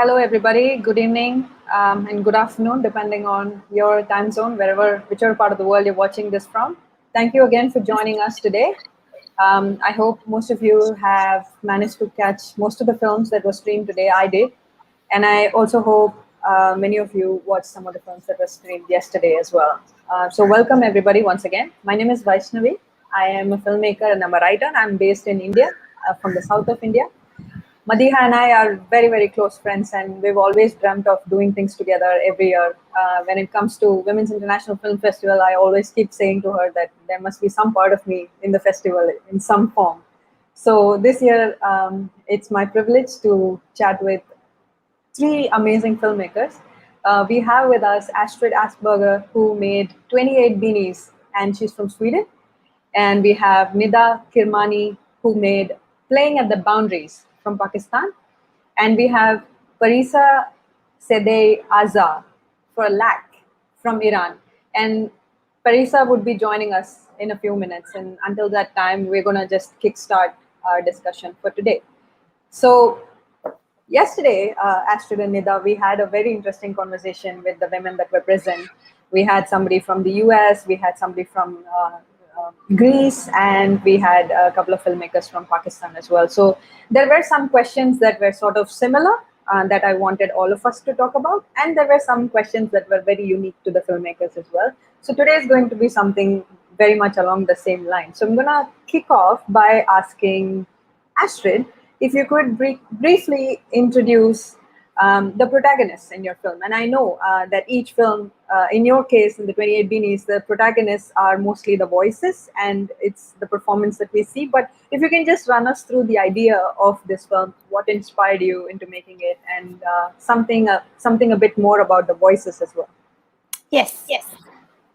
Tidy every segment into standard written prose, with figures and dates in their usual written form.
Hello, everybody. Good evening and good afternoon, depending on your time zone, whichever part of the world you're watching this from. Thank you again for joining us today. I hope most of you have managed to catch most of the films that were streamed today. I did. And I also hope many of you watched some of the films that were streamed yesterday as well. So welcome, everybody, once again. My name is Vaishnavi. I am a filmmaker and I'm a writer. I'm based in India, from the south of India. Madiha and I are very, very close friends, and we've always dreamt of doing things together every year. When it comes to Women's International Film Festival, I always keep saying to her that there must be some part of me in the festival in some form. So this year, it's my privilege to chat with three amazing filmmakers. We have with us Astrid Asperger, who made 28 Beanies, and she's from Sweden. And we have Nida Kirmani, who made Playing at the Boundaries from Pakistan. And we have Parisa Sedei Aza for Lack from Iran. And Parisa would be joining us in a few minutes. And until that time, we're going to just kickstart our discussion for today. So yesterday, Astrid and Nida, we had a very interesting conversation with the women that were present. We had somebody from the US, we had somebody from Greece, and we had a couple of filmmakers from Pakistan as well. So there were some questions that were sort of similar that I wanted all of us to talk about. And there were some questions that were very unique to the filmmakers as well. So today is going to be something very much along the same line. So I'm going to kick off by asking Astrid, if you could briefly introduce the protagonists in your film. And I know that each film, in your case, in the 28 Beanies, the protagonists are mostly the voices and it's the performance that we see. But if you can just run us through the idea of this film, what inspired you into making it, and something a bit more about the voices as well. Yes.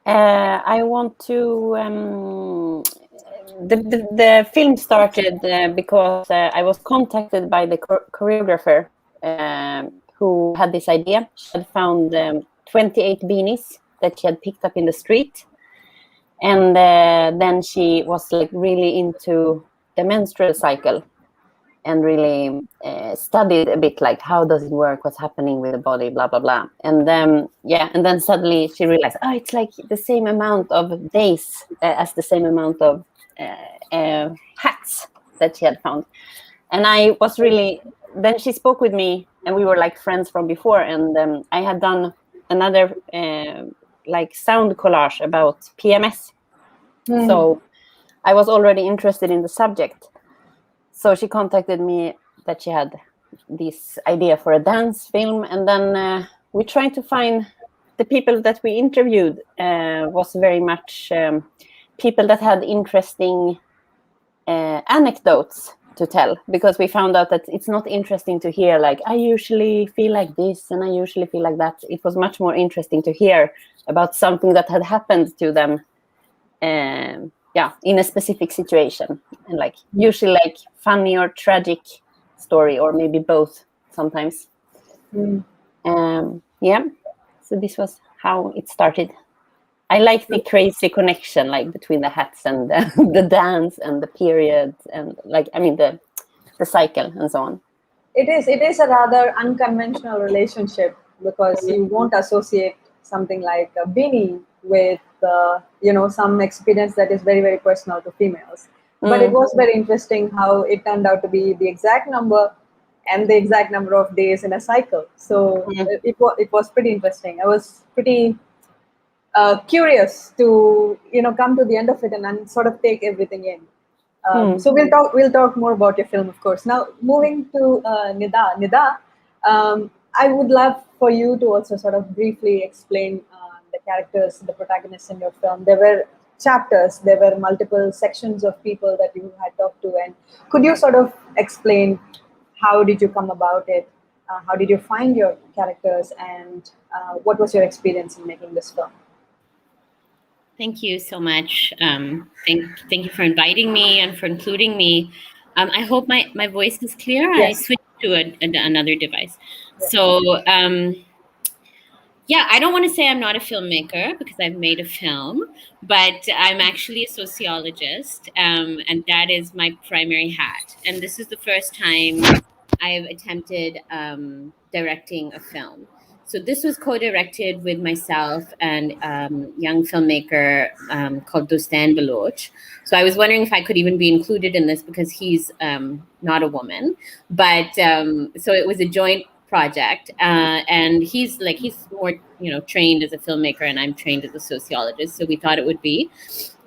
I want to... The film started because I was contacted by the choreographer who had this idea. She had found 28 beanies that she had picked up in the street. And then she was like really into the menstrual cycle and really studied a bit like how does it work, what's happening with the body, blah, blah, blah. And and then suddenly she realized, it's like the same amount of days as the same amount of hats that she had found. And I was really... Then she spoke with me, and we were like friends from before. And I had done another like sound collage about PMS. So I was already interested in the subject. So she contacted me that she had this idea for a dance film. And then we tried to find the people that we interviewed was very much people that had interesting anecdotes to tell, because we found out that it's not interesting to hear like I usually feel like this and I usually feel like that. It was much more interesting to hear about something that had happened to them in a specific situation, and like usually like funny or tragic story, or maybe both sometimes. So this was how it started. I like the crazy connection like between the hats and the dance and the period and the cycle and so on. It is a rather unconventional relationship, because you won't associate something like a beanie with some experience that is very, very personal to females. But it was very interesting how it turned out to be the exact number and the exact number of days in a cycle. So it was pretty interesting. I was pretty curious to come to the end of it and sort of take everything in. So we'll talk more about your film, of course. Now moving to Nida. Nida, I would love for you to also sort of briefly explain the characters, the protagonists in your film. There were chapters, there were multiple sections of people that you had talked to, and could you sort of explain how did you come about it? How did you find your characters, and what was your experience in making this film? Thank you so much. Thank you for inviting me and for including me. I hope my voice is clear. Yes. I switched to another device. So I don't want to say I'm not a filmmaker, because I've made a film, but I'm actually a sociologist, and that is my primary hat. And this is the first time I've attempted directing a film. So this was co-directed with myself and young filmmaker called Dostan Baloch. So I was wondering if I could even be included in this because he's not a woman. But so it was a joint project, and he's more trained as a filmmaker, and I'm trained as a sociologist. So we thought it would be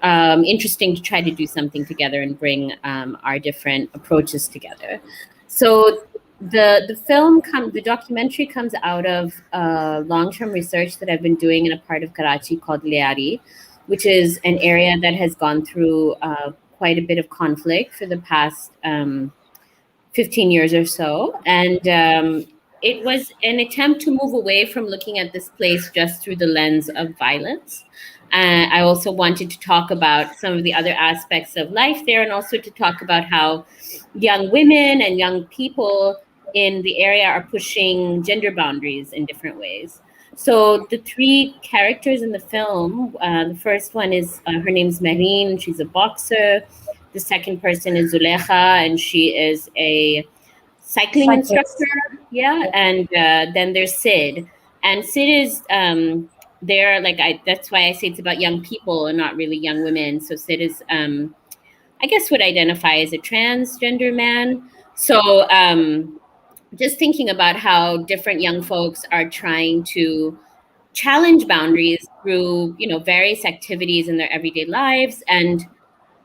interesting to try to do something together and bring our different approaches together. So the documentary comes out of long-term research that I've been doing in a part of Karachi called Liari, which is an area that has gone through quite a bit of conflict for the past 15 years or so. And it was an attempt to move away from looking at this place just through the lens of violence. I also wanted to talk about some of the other aspects of life there, and also to talk about how young women and young people in the area are pushing gender boundaries in different ways. So the three characters in the film, the first one is, her name's Mehreen, she's a boxer. The second person is Zulekha, and she is a cycling instructor. Yeah, and then there's Sid. And Sid is, that's why I say it's about young people and not really young women. So Sid is, I guess, would identify as a transgender man. So just thinking about how different young folks are trying to challenge boundaries through, various activities in their everyday lives, and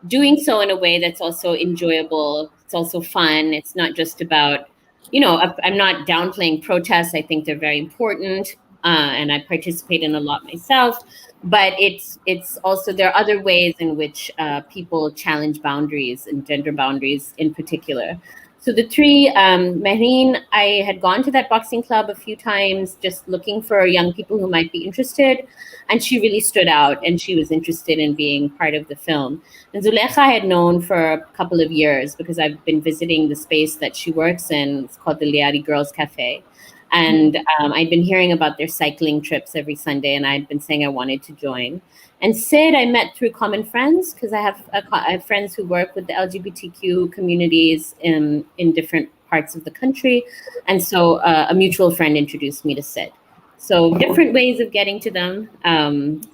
doing so in a way that's also enjoyable. It's also fun. It's not just about, I'm not downplaying protests. I think they're very important, and I participate in a lot myself. But it's also, there are other ways in which people challenge boundaries, and gender boundaries in particular. So the three, Mehreen, I had gone to that boxing club a few times just looking for young people who might be interested. And she really stood out, and she was interested in being part of the film. And Zulekha I had known for a couple of years because I've been visiting the space that she works in. It's called the Liari Girls Cafe. And I'd been hearing about their cycling trips every Sunday, and I'd been saying I wanted to join. And Sid, I met through common friends, because I have friends who work with the LGBTQ communities in different parts of the country. And so a mutual friend introduced me to Sid. So different ways of getting to them.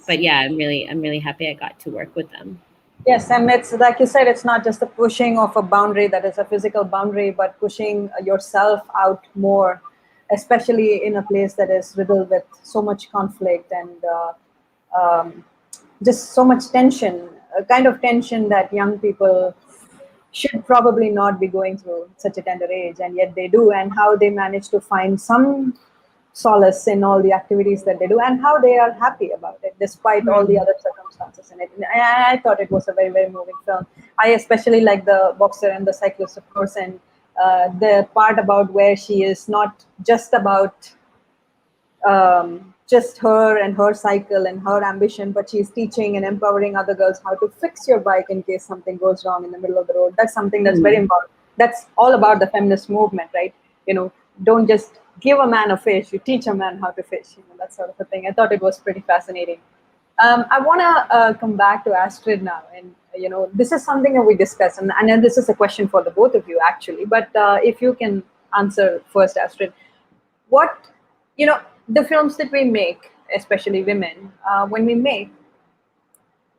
But yeah, I'm really happy I got to work with them. Yes, and it's like you said, it's not just the pushing of a boundary that is a physical boundary, but pushing yourself out more, especially in a place that is riddled with so much conflict and just so much tension, a kind of tension that young people should probably not be going through such a tender age, and yet they do, and how they manage to find some solace in all the activities that they do, and how they are happy about it despite all the other circumstances in it. And I thought it was a very, very moving film. I especially like the boxer and the cyclist, of course, and the part about where she is not just about just her and her cycle and her ambition, but she's teaching and empowering other girls how to fix your bike in case something goes wrong in the middle of the road. That's something that's very important. That's all about the feminist movement, right? Don't just give a man a fish, you teach a man how to fish, that sort of a thing. I thought it was pretty fascinating. I want to come back to Astrid now, and this is something that we discussed, and then this is a question for the both of you actually, but if you can answer first, Astrid, what the films that we make, especially women, when we make,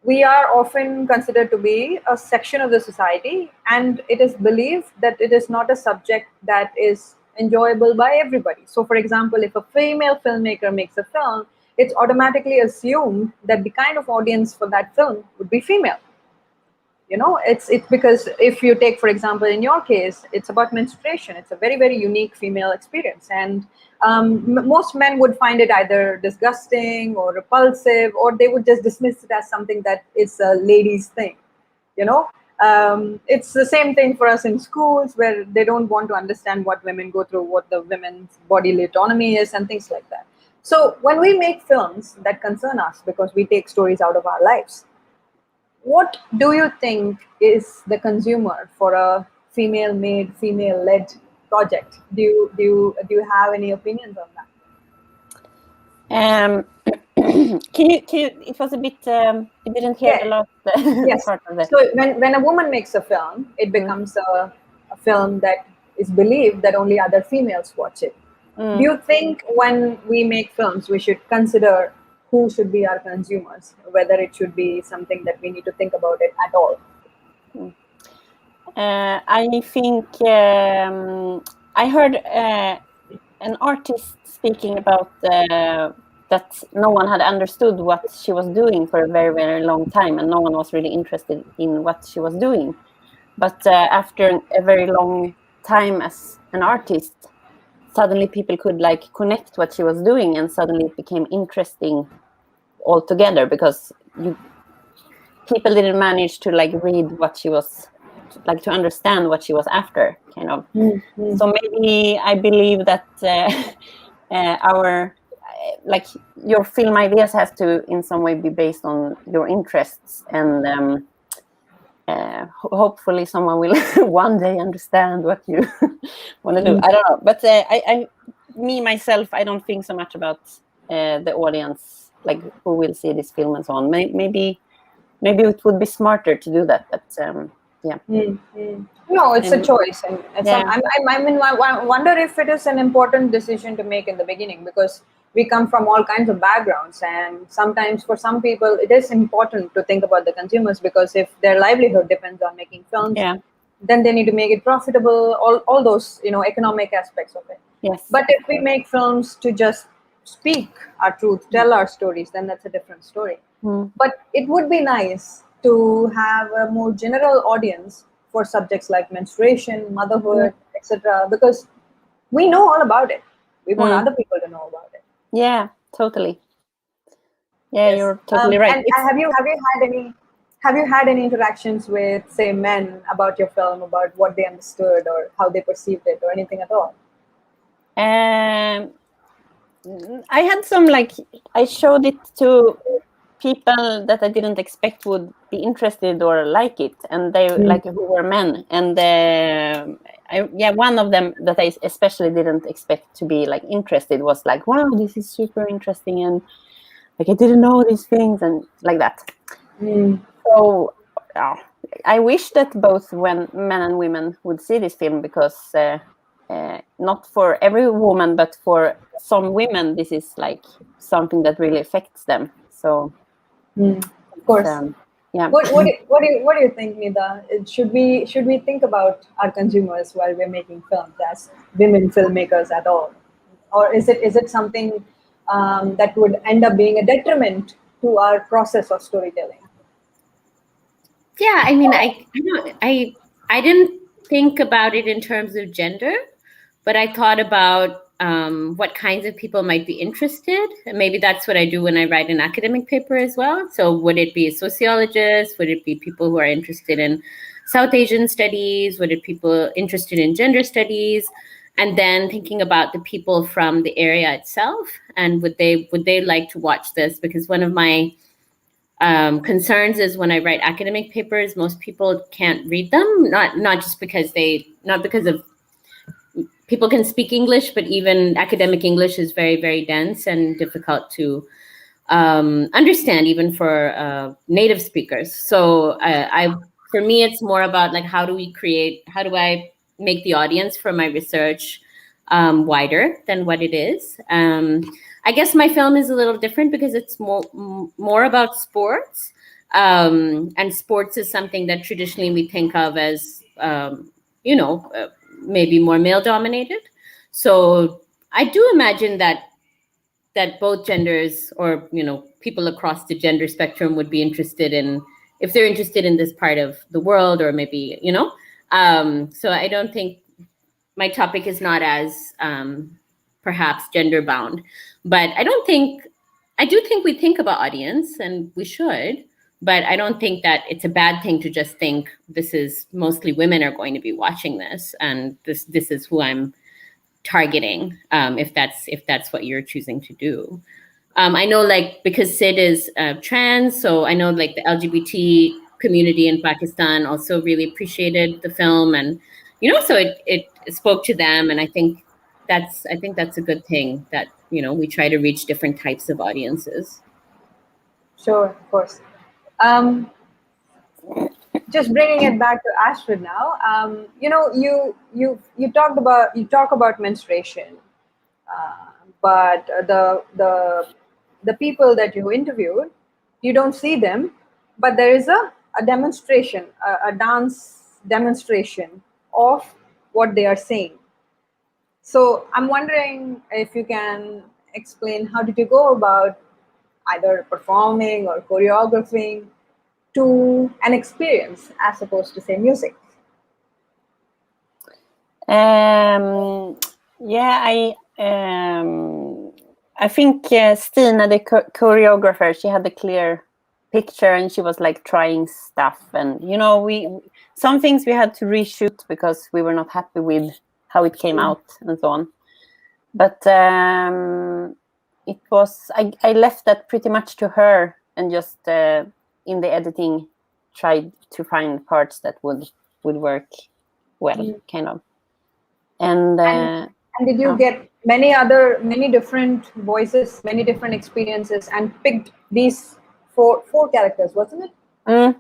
we are often considered to be a section of the society, and it is believed that it is not a subject that is enjoyable by everybody. So for example, if a female filmmaker makes a film, it's automatically assumed that the kind of audience for that film would be female. It's because if you take, for example, in your case, it's about menstruation. It's a very, very unique female experience. And most men would find it either disgusting or repulsive, or they would just dismiss it as something that is a lady's thing. It's the same thing for us in schools, where they don't want to understand what women go through, what the women's bodily autonomy is, and things like that. So when we make films that concern us, because we take stories out of our lives, what do you think is the consumer for a female-made, female-led project? Do you have any opinions on that? Can you? It was a bit. I didn't hear the last yes. part of it. So when a woman makes a film, it becomes a film that is believed that only other females watch it. Do you think when we make films, we should consider who should be our consumers, whether it should be something that we need to think about it at all? I think I heard an artist speaking about that no one had understood what she was doing for a very, very long time, and no one was really interested in what she was doing. But after a very long time as an artist, suddenly people could like connect what she was doing, and suddenly it became interesting altogether, because people didn't manage to like read what she was, like to understand what she was after, kind of. Mm-hmm. So maybe I believe that our like your film ideas has to in some way be based on your interests, and hopefully someone will one day understand what you want to do. I don't know, but me myself, I don't think so much about the audience, like who will see this film and so on. Maybe it would be smarter to do that, but yeah. Mm-hmm. No, it's a choice, and I wonder if it is an important decision to make in the beginning, because we come from all kinds of backgrounds, and sometimes for some people it is important to think about the consumers, because if their livelihood depends on making films, then they need to make it profitable. All those economic aspects of it. Yes. But if we make films to just speak our truth, tell our stories, then that's a different story. But it would be nice to have a more general audience for subjects like menstruation, motherhood, etc., because we know all about it. We want other people to know about it. Yeah, totally. Yeah, Yes. You're totally right. And have you had any interactions with, say, men about your film, about what they understood or how they perceived it, or anything at all? I had some, like, I showed it to people that I didn't expect would be interested or like it, and they like who were men, and one of them that I especially didn't expect to be like interested was like, wow, this is super interesting, and like I didn't know these things, and like that. So I wish that both men and women would see this film, because not for every woman, but for some women, this is like something that really affects them. So, of course, yeah. What do you think, Nida? Should we think about our consumers while we're making films as women filmmakers at all, or is it something that would end up being a detriment to our process of storytelling? Yeah, I mean, I didn't think about it in terms of gender, but I thought about what kinds of people might be interested. And maybe that's what I do when I write an academic paper as well. So would it be sociologists? Would it be people who are interested in South Asian studies? Would it be people interested in gender studies? And then thinking about the people from the area itself, and would they like to watch this? Because one of my concerns is when I write academic papers, most people can't read them. Not just because of people can speak English, but even academic English is very, very dense and difficult to understand, even for native speakers. So for me, it's more about like, how do I make the audience for my research wider than what it is. I guess my film is a little different because it's more about sports. And sports is something that traditionally we think of as, maybe more male dominated. So I do imagine that both genders, or people across the gender spectrum, would be interested in, if they're interested in this part of the world, or maybe so I don't think my topic is not as perhaps gender bound, but I do think we think about audience, and we should. But I don't think that it's a bad thing to just think this is mostly women are going to be watching this, and this is who I'm targeting, if that's what you're choosing to do. I know, like, because Sid is trans, so I know like the LGBT community in Pakistan also really appreciated the film, and so it spoke to them, and I think that's a good thing, that we try to reach different types of audiences. Sure, of course. Just bringing it back to Astrid now. You talk about menstruation. But the people that you interviewed, you don't see them, but there is a demonstration, a dance demonstration of what they are saying. So I'm wondering if you can explain, how did you go about either performing or choreographing to an experience as opposed to, say, music? Yeah, I think Stina, the choreographer, she had a clear picture and she was like trying stuff, and you know, some things we had to reshoot because we were not happy with how it came out and so on. But it was, I left that pretty much to her, and just in the editing tried to find parts that would work well, kind of. And did you get many different voices, many different experiences, and picked these four characters, wasn't it?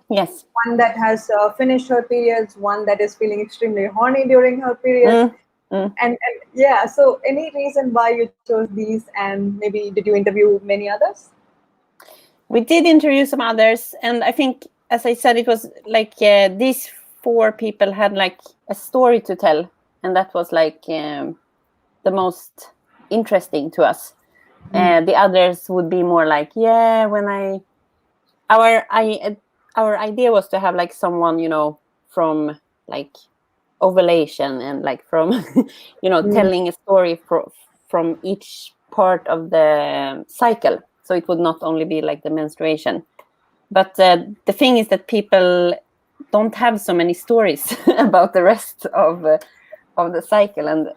Yes. One that has finished her periods, one that is feeling extremely horny during her periods. And yeah, so any reason why you chose these, and maybe did you interview many others? We did interview some others, and I think, as I said, it was like these 4 people had like a story to tell, and that was like the most interesting to us. The others would be more like, our idea was to have like someone, you know, from like ovulation and like from you know, telling a story from each part of the cycle, so it would not only be like the menstruation. But the thing is that people don't have so many stories about the rest of the cycle, and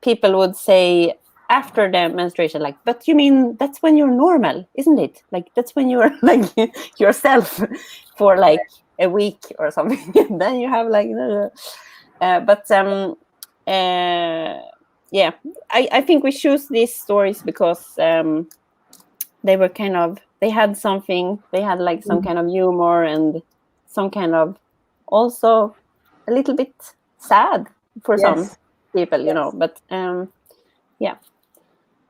people would say after the menstruation, like, but you mean that's when you're normal, isn't it? Like, that's when you're like yourself for like a week or something. And then you have like yeah, I think we choose these stories because they were kind of, they had something, they had like some kind of humor and some kind of also a little bit sad for some people, you know, but yeah.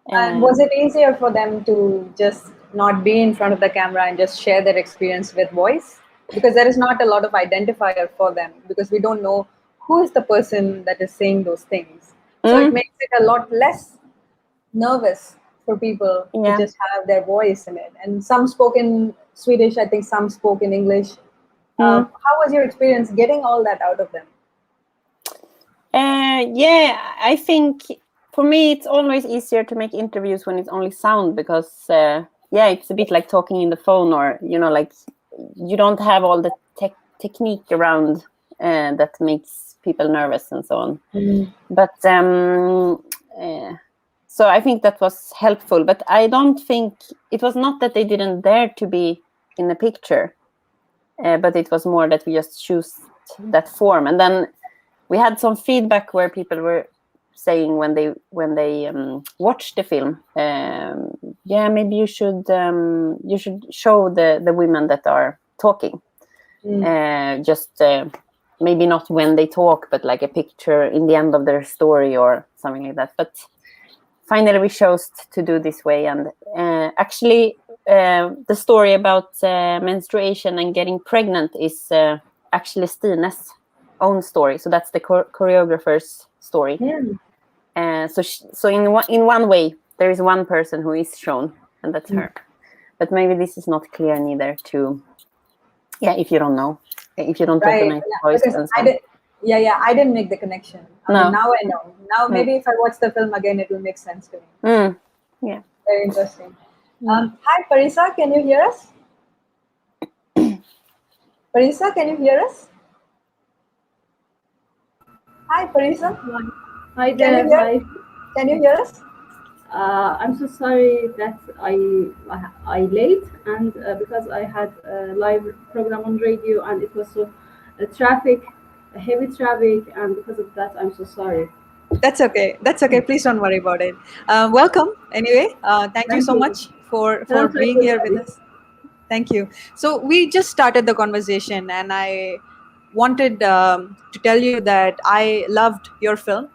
And was it easier for them to just not be in front of the camera and just share their experience with voice? Because there is not a lot of identifier for them, because we don't know who is the person that is saying those things. So it makes it a lot less nervous for people to just have their voice in it. And some spoke in Swedish, I think some spoke in English. How was your experience getting all that out of them? Yeah, I think for me it's always easier to make interviews when it's only sound, because it's a bit like talking in the phone, or you know, like you don't have all the technique around that makes people nervous and so on. But so I think that was helpful, but I don't think it was not that they didn't dare to be in the picture, but it was more that we just choose that form. And then we had some feedback where people were saying when they watched the film, maybe you should show the women that are talking, just maybe not when they talk, but like a picture in the end of their story or something like that. But finally we chose to do this way, and actually the story about menstruation and getting pregnant is actually Stines own story. So that's the choreographer's story. So in one way there is one person who is shown, and that's her. But maybe this is not clear neither to if you don't know, if you don't recognize the voice. And so. I didn't make the connection. No. Now I know. Now maybe if I watch the film again, it will make sense to me. Yeah. Very interesting. Hi, Parisa, can you hear us? Parisa, can you hear us? Hi, Parisa. Hi there. Hi. Can you hear us? I'm so sorry that I late, and because I had a live program on radio and it was so heavy traffic, and because of that I'm so sorry. That's okay. Please don't worry about it. Welcome anyway. Thank you so much for being here with us. Thank you. So we just started the conversation, and I wanted to tell you that I loved your film.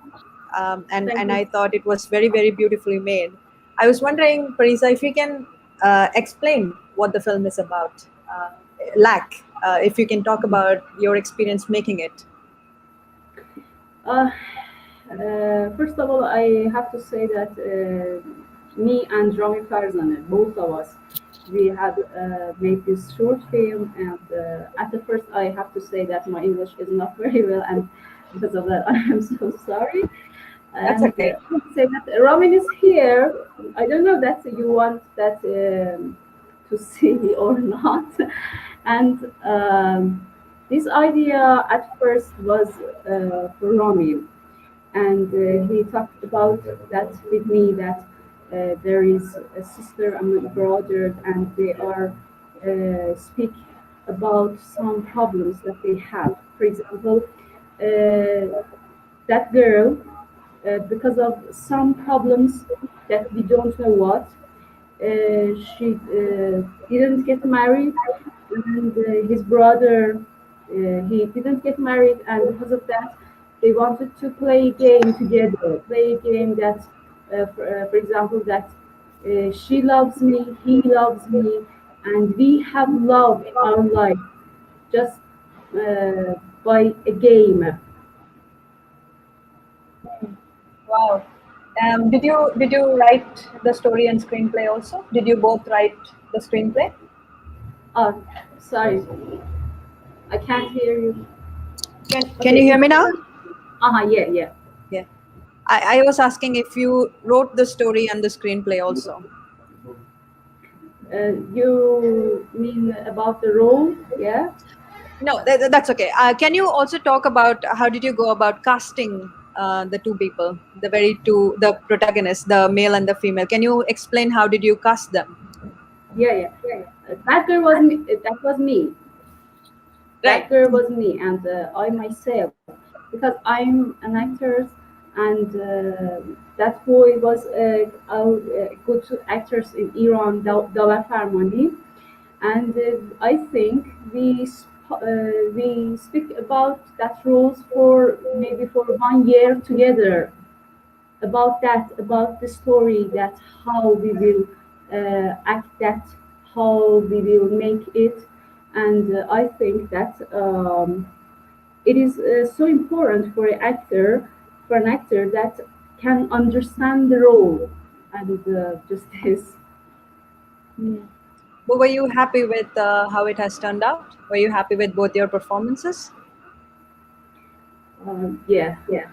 and I thought it was very, very beautifully made. I was wondering, Parisa, if you can explain what the film is about. Lack, if you can talk about your experience making it. First of all, I have to say that me and Rami Farzaneh, both of us, we had made this short film, and at the first, I have to say that my English is not very well, and because of that, I am so sorry. That's And okay. I would say that Ramin is here. I don't know that you want that to see or not. And this idea at first was for Ramin, and he talked about that with me, that there is a sister and a brother, and they are speak about some problems that they have. For example, that girl, because of some problems that we don't know what, she didn't get married, and his brother, he didn't get married, and because of that, they wanted to play a game together, play a game that, for example, that she loves me, he loves me, and we have love in our life just by a game. Wow. Did you write the story and screenplay also? Did you both write the screenplay? Oh, sorry, I can't hear you. Can you hear me now? Yeah, yeah. Yeah. I was asking if you wrote the story and the screenplay also. You mean about the role? Yeah. No, that's okay. Can you also talk about how did you go about casting the two people, the protagonists, the male and the female? Can you explain how did you cast them? Yeah, yeah. That girl was me. That was me. Right. That girl was me, and I myself, because I'm an actor, and that boy was a good actors in Iran, Dawa Farmani, and I think we speak about that roles for maybe for 1 year together, about that, about the story, that how we will act that, how we will make it, and I think that it is so important for an actor that can understand the role, and just this. But were you happy with how it has turned out? Were you happy with both your performances? Yeah, yeah.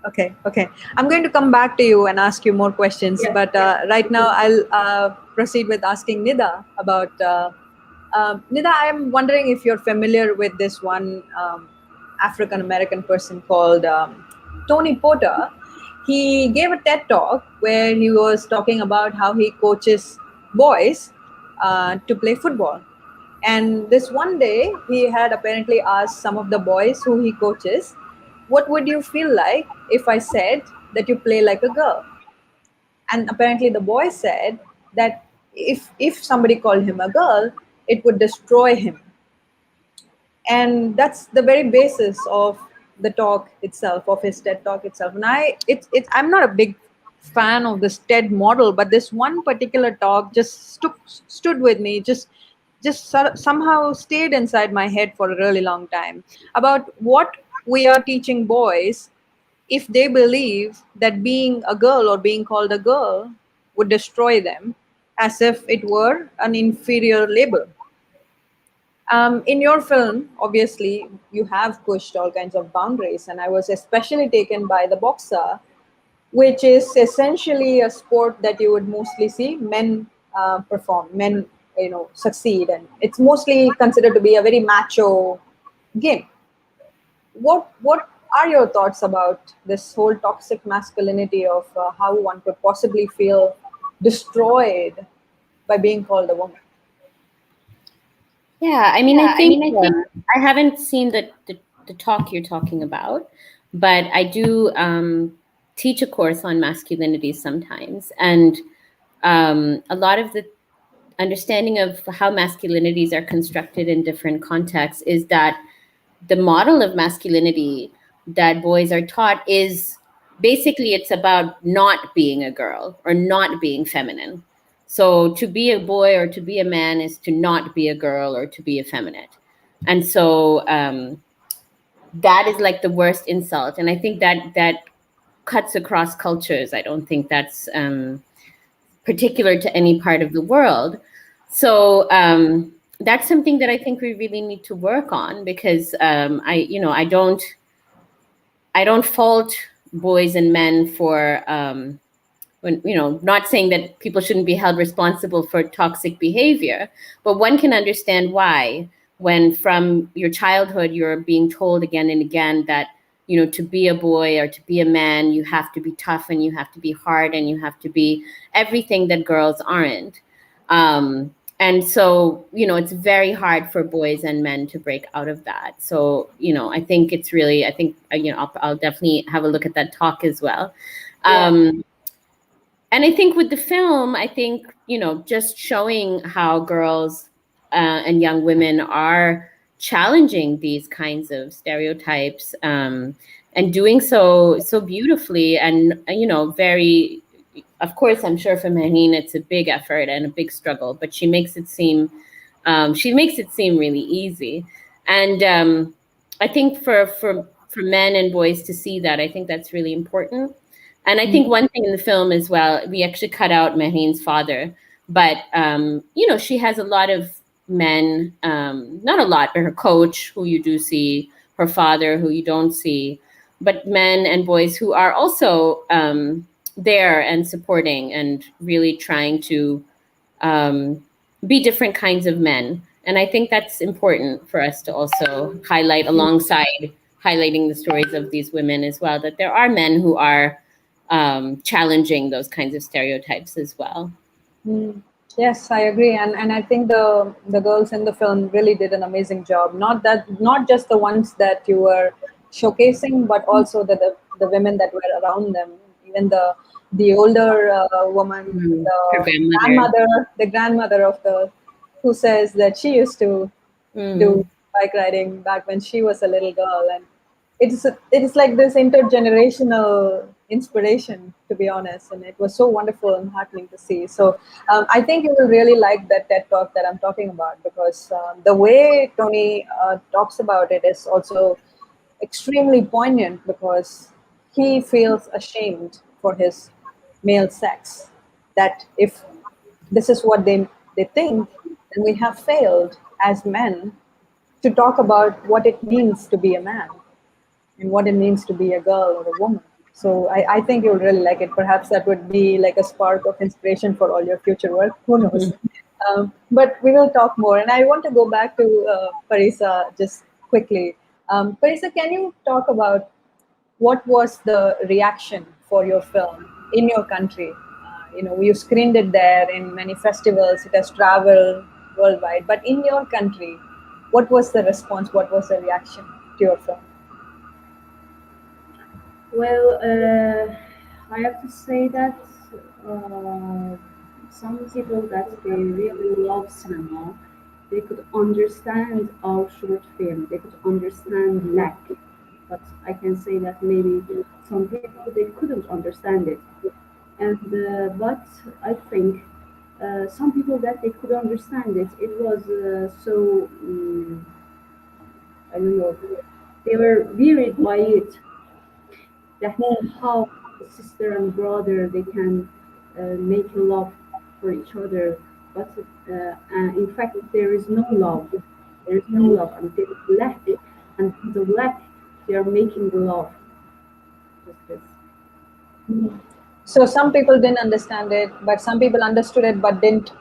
Okay, okay. I'm going to come back to you and ask you more questions, Yeah. but right now I'll proceed with asking Nida about. Nida, I'm wondering if you're familiar with this one African American person called Tony Porter. He gave a TED talk where he was talking about how he coaches boys to play football. And this one day, he had apparently asked some of the boys who he coaches, what would you feel like if I said that you play like a girl? And apparently the boy said that if somebody called him a girl, it would destroy him. And that's the very basis of the talk itself, of his TED talk itself. And I'm not a big fan of this TED model, but this one particular talk just stood with me, somehow stayed inside my head for a really long time, about what we are teaching boys if they believe that being a girl or being called a girl would destroy them, as if it were an inferior label. In your film, obviously, you have pushed all kinds of boundaries, and I was especially taken by the boxer, which is essentially a sport that you would mostly see men perform, men, succeed, and it's mostly considered to be a very macho game. What are your thoughts about this whole toxic masculinity of how one could possibly feel destroyed by being called a woman? Yeah, I mean, I think I haven't seen the talk you're talking about, but I do teach a course on masculinity sometimes, and a lot of the understanding of how masculinities are constructed in different contexts is that the model of masculinity that boys are taught is basically it's about not being a girl or not being feminine. So to be a boy or to be a man is to not be a girl or to be effeminate. And so that is like the worst insult. And I think that cuts across cultures. I don't think that's particular to any part of the world. So that's something that I think we really need to work on, because I don't fault boys and men for when, not saying that people shouldn't be held responsible for toxic behavior, but one can understand why, when from your childhood you're being told again and again that, to be a boy or to be a man, you have to be tough and you have to be hard and you have to be everything that girls aren't. And so, it's very hard for boys and men to break out of that. So, I think it's really, I'll definitely have a look at that talk as well. Yeah. And I think with the film, just showing how girls and young women are challenging these kinds of stereotypes, and doing so beautifully, and very, of course, I'm sure for Mehreen it's a big effort and a big struggle, but she makes it seem really easy. And I think for men and boys to see that, I think that's really important. And I think one thing in the film as well, we actually cut out Mehreen's father, but she has a lot of men, not a lot, but her coach, who you do see, her father, who you don't see, but men and boys who are also there and supporting and really trying to be different kinds of men. And I think that's important for us to also highlight, alongside highlighting the stories of these women as well, that there are men who are challenging those kinds of stereotypes as well. Yes, I agree, and I think the girls in the film really did an amazing job. Not just the ones that you were showcasing, but also the women that were around them. Even the older woman, Her the grandmother of who says that she used to do bike riding back when she was a little girl, and it is like this intergenerational inspiration, to be honest, and it was so wonderful and heartening to see. So I think you will really like that TED talk that I'm talking about, because the way Tony talks about it is also extremely poignant, because he feels ashamed for his male sex, that if this is what they think, then we have failed as men to talk about what it means to be a man and what it means to be a girl or a woman. So I think you'll really like it. Perhaps that would be like a spark of inspiration for all your future work. Who knows? But we will talk more. And I want to go back to Parisa just quickly. Parisa, can you talk about what was the reaction for your film in your country? You screened it there in many festivals. It has traveled worldwide. But in your country, what was the response? What was the reaction to your film? Well, I have to say that some people that they really love cinema, they could understand our short film. They could understand lack, but I can say that maybe some people they couldn't understand it. And but I think some people that they could understand it. It was so I don't know. They were wearied by it. That's how sister and brother they can make love for each other, but in fact there is no love. There is no love, and there is lack, and the lack they are making love. Just this. So some people didn't understand it, but some people understood it but didn't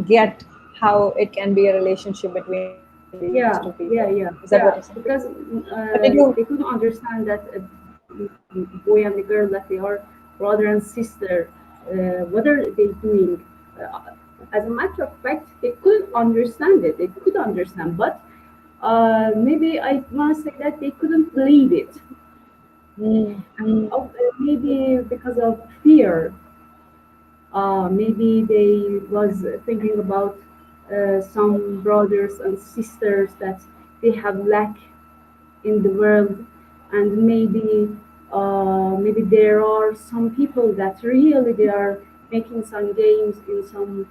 get how it can be a relationship between these two people. Is that what you're saying? Because Did they couldn't understand that boy and the girl that they are brother and sister. What are they doing? As a matter of fact, they couldn't understand it. They could understand, but maybe I want to say that they couldn't believe it. Maybe because of fear. Maybe they was thinking about some brothers and sisters that they have lack in the world, and maybe Maybe there are some people that really they are making some games in some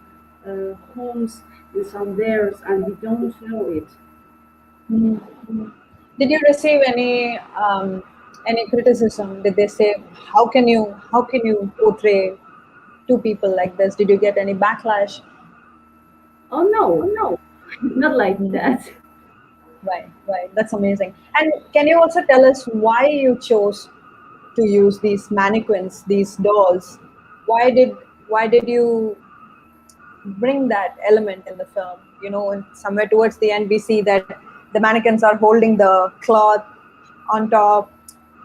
homes, in some theirs, and we don't know it. Mhm. Did you receive any criticism? Did they say how can you portray two people like this? Did you get any backlash? Oh no, not like Mhm. that. Right, right. That's amazing. And can you also tell us why you chose to use these mannequins, these dolls? Why did you bring that element in the film? And somewhere towards the end, we see that the mannequins are holding the cloth on top.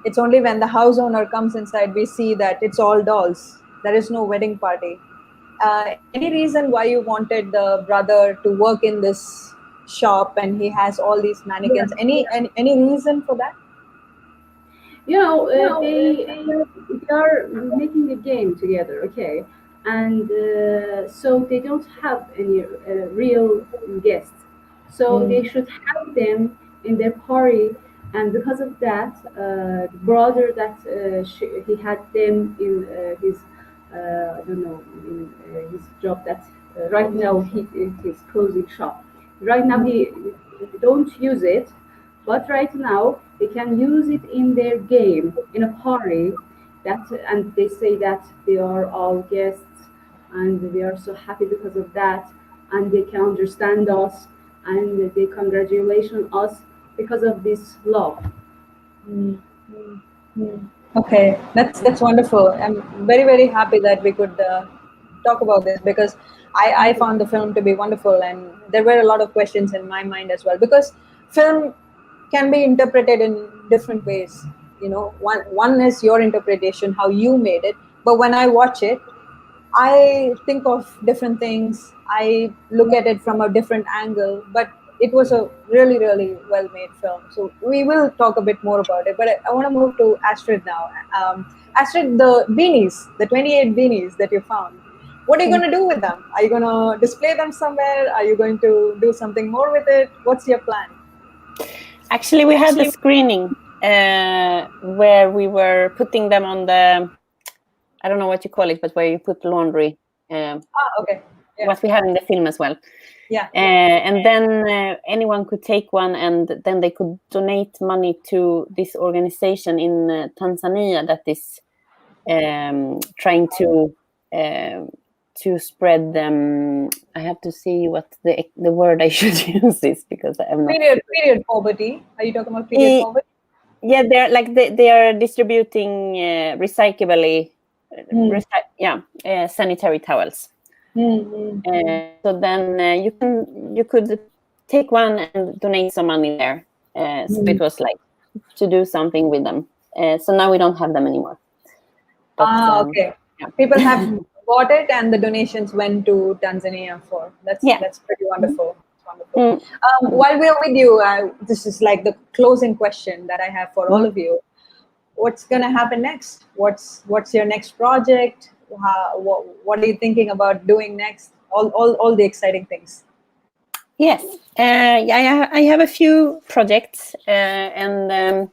It's only when the house owner comes inside we see that it's all dolls. There is no wedding party. Any reason why you wanted the brother to work in this shop and he has all these Yeah. mannequins? Any reason for that? They are making a game together, okay, and so they don't have any real guests, so they Mm, should have them in their party, and because of that, the brother that he had them in his I don't know, in his job that right now he's closing shop. Right now mm, he don't use it, but right now they can use it in their game in a party. That and they say that they are all guests and they are so happy because of that, and they can understand us and they congratulate us because of this love. mm, mm, mm. Okay, that's wonderful. I'm very very happy that we could talk about this because I found the film to be wonderful and there were a lot of questions in my mind as well because film can be interpreted in different ways. One is your interpretation, how you made it, but when I watch it, I think of different things. I look at it from a different angle, but it was a really, really well made film. So we will talk a bit more about it. But I want to move to Astrid now. Astrid, the beanies, the 28 beanies that you found, what are you going to do with them? Are you going to display them somewhere? Are you going to do something more with it? What's your plan? Actually, we had a screening where we were putting them on the, I don't know what you call it, but where you put laundry. Okay. Yeah. What we have in the film as well. Yeah. And then anyone could take one, and then they could donate money to this organization in Tanzania that is trying to spread them. I have to see what the word I should use is because I'm not. Period poverty. Are you talking about period poverty? Yeah, they're like they are distributing recyclably, sanitary towels. So then you could take one and donate some money there. So it was like to do something with them. So now we don't have them anymore. But, Okay. Yeah. People have bought it, and the donations went to Tanzania for. That's pretty wonderful. It's wonderful. While we're with you, this is like the closing question that I have for all of you. What's gonna happen next? What's your next project? What are you thinking about doing next? All the exciting things. Yes, I have a few projects, and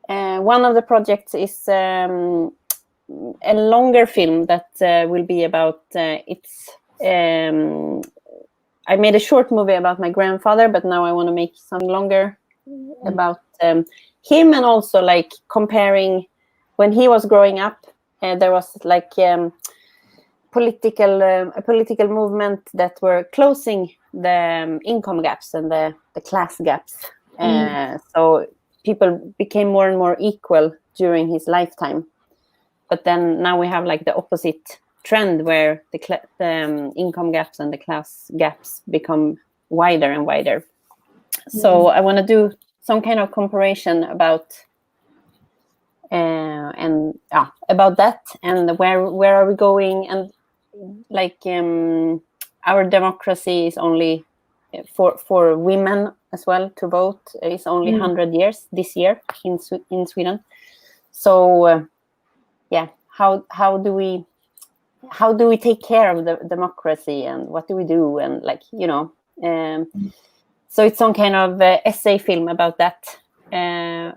one of the projects is a longer film that will be about it's. I made a short movie about my grandfather, but now I want to make something longer about him, and also like comparing when he was growing up. There was like a political movement that were closing the income gaps and the class gaps. So people became more and more equal during his lifetime. But then now we have like the opposite trend where the income gaps and the class gaps become wider and wider. So I want to do some kind of comparison about about that and where are we going, and like our democracy is only for women as well to vote is only 100 years this year in Sweden. So how do we take care of the democracy, and what do we do, and so it's some kind of essay film about that, and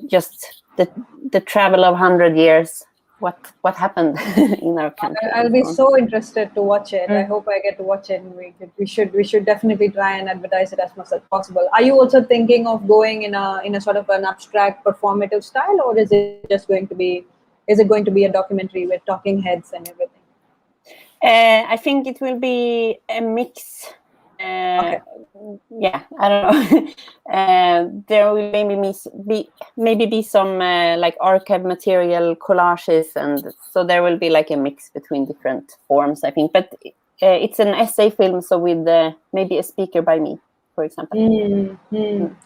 just the travel of 100 years. What happened in our country? I'll be so interested to watch it. I hope I get to watch it. And we should definitely try and advertise it as much as possible. Are you also thinking of going in a sort of an abstract performative style, or is it just going to be a documentary with talking heads and everything? I think it will be a mix. Okay. Yeah, I don't know. There will maybe be some like archive material collages, and so there will be like a mix between different forms, I think. But it's an essay film, so with maybe a speaker by me, for example.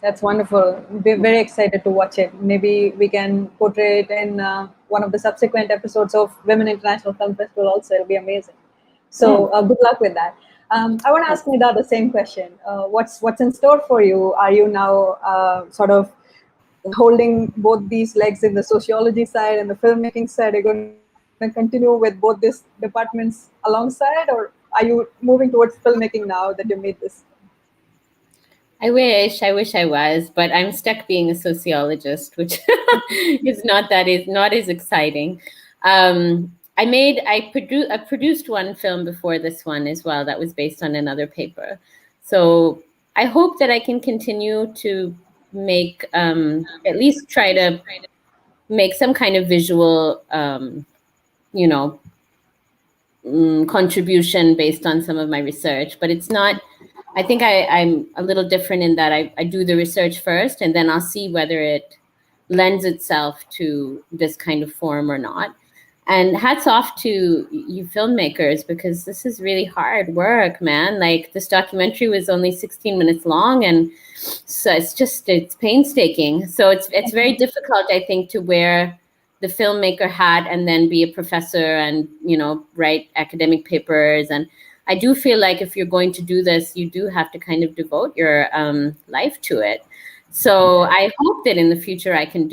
That's wonderful. We're very excited to watch it. Maybe we can portray it in one of the subsequent episodes of Women International Film Festival also. It'll be amazing. So good luck with that. I want to ask Nida the same question. What's in store for you? Are you now sort of holding both these legs in the sociology side and the filmmaking side? Are you going to continue with both these departments alongside, or are you moving towards filmmaking now that you made this? I wish I was, but I'm stuck being a sociologist, which is not as exciting. I produced one film before this one as well that was based on another paper. So I hope that I can continue to make, at least try to make some kind of visual, contribution based on some of my research. But it's not, I think I'm a little different in that I do the research first, and then I'll see whether it lends itself to this kind of form or not. And hats off to you filmmakers, because this is really hard work, man. Like, this documentary was only 16 minutes long, and so it's painstaking. So it's very difficult, I think, to wear the filmmaker hat and then be a professor and, write academic papers. And I do feel like if you're going to do this, you do have to kind of devote your life to it. So I hope that in the future I can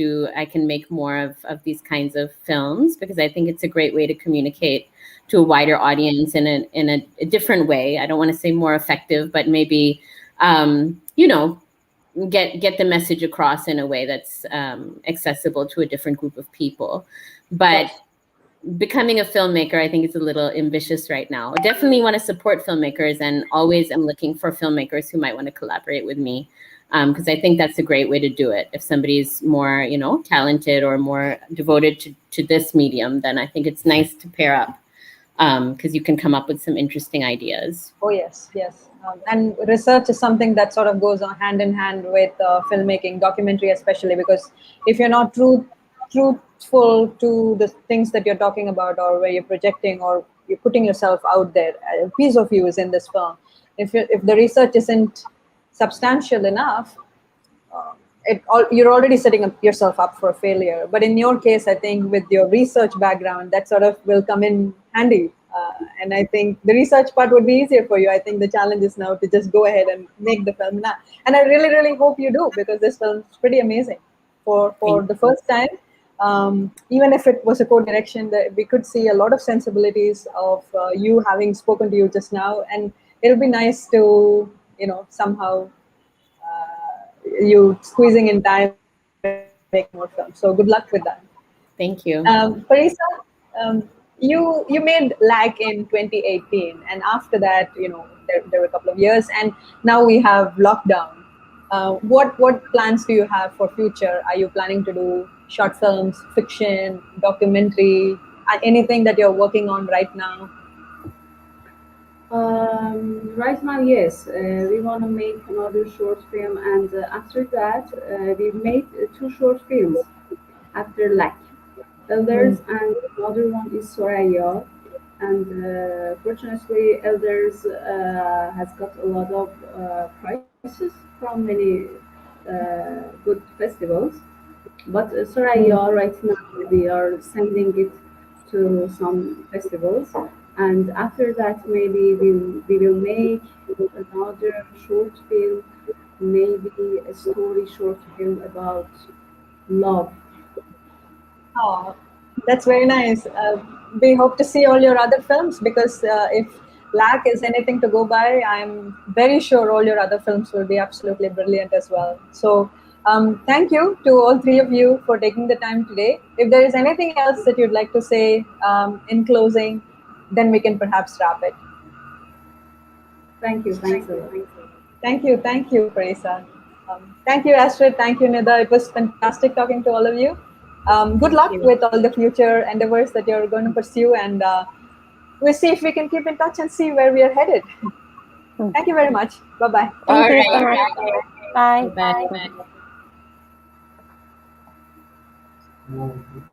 make more of these kinds of films, because I think it's a great way to communicate to a wider audience in a different way. I don't want to say more effective, but maybe, get the message across in a way that's accessible to a different group of people. But becoming a filmmaker, I think, is a little ambitious right now. I definitely want to support filmmakers, and always am looking for filmmakers who might want to collaborate with me. Because I think that's a great way to do it. If somebody's more, talented or more devoted to this medium, then I think it's nice to pair up, because you can come up with some interesting ideas. Oh, yes. And research is something that sort of goes on hand in hand with filmmaking, documentary especially, because if you're not truthful to the things that you're talking about, or where you're projecting, or you're putting yourself out there, a piece of you is in this film. If the research isn't substantial enough, you're already setting yourself up for failure. But in your case, I think with your research background, that sort of will come in handy. And I think the research part would be easier for you. I think the challenge is now to just go ahead and make the film now. And I really, really hope you do, because this film is pretty amazing. For the first time, even if it was a co-direction, we could see a lot of sensibilities of you having spoken to you just now. And it'll be nice to somehow you squeezing in time to make more films. So good luck with that. Thank you. Parisa, you made LAC in 2018, and after that, there were a couple of years, and now we have lockdown. What plans do you have for future? Are you planning to do short films, fiction, documentary, anything that you're working on right now? Right now, yes, we want to make another short film, and after that, we made 2 short films after LAC. Elders, and another one is Soraya. And fortunately, Elders has got a lot of prizes from many good festivals. But Soraya, right now, we are sending it to some festivals. And after that, maybe we will make another short film, maybe a story short film about love. Oh, that's very nice. We hope to see all your other films, because if LAC is anything to go by, I'm very sure all your other films will be absolutely brilliant as well. So Thank you to all three of you for taking the time today. If there is anything else that you'd like to say in closing, then we can perhaps wrap it. Thank you. Thanks a lot. Thank you, Parisa. Thank you, Astrid. Thank you, Nida. It was fantastic talking to all of you. Good luck with all the future endeavors that you're going to pursue, and we'll see if we can keep in touch and see where we are headed. Thank you very much. Bye-bye. Thank you so much. Bye. Bye. Bye.